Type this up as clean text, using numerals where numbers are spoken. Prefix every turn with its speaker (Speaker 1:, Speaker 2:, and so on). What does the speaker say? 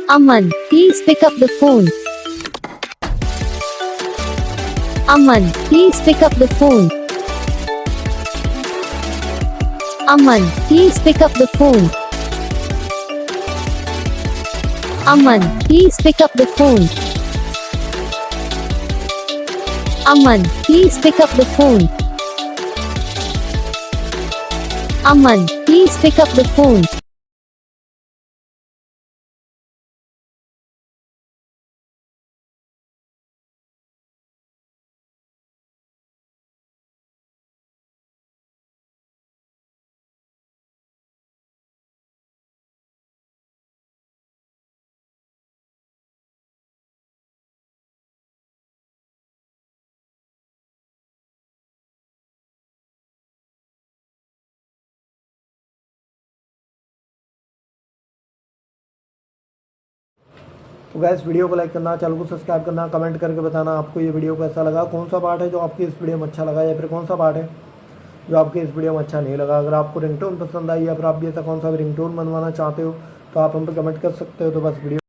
Speaker 1: Aman, please pick up the phone. Aman, please pick up the phone. Aman, please pick up the phone. Aman, please pick up the phone. Aman, please pick up the phone. Aman, please pick up the phone.
Speaker 2: तो gas video को like करना, channel को subscribe करना, comment करके बताना आपको ये video कैसा लगा, कौन सा पार्ट है जो आपकी इस वीडियो में अच्छा लगा या फिर कौन सा पार्ट है जो आपके इस वीडियो में अच्छा नहीं लगा। अगर आपको रिंगटोन पसंद आई या फिर आप भी ऐसा कौन सा भी रिंगटोन बनवाना चाहते हो तो आप हम पे कमेंट कर सकते हो। तो बस वीडियो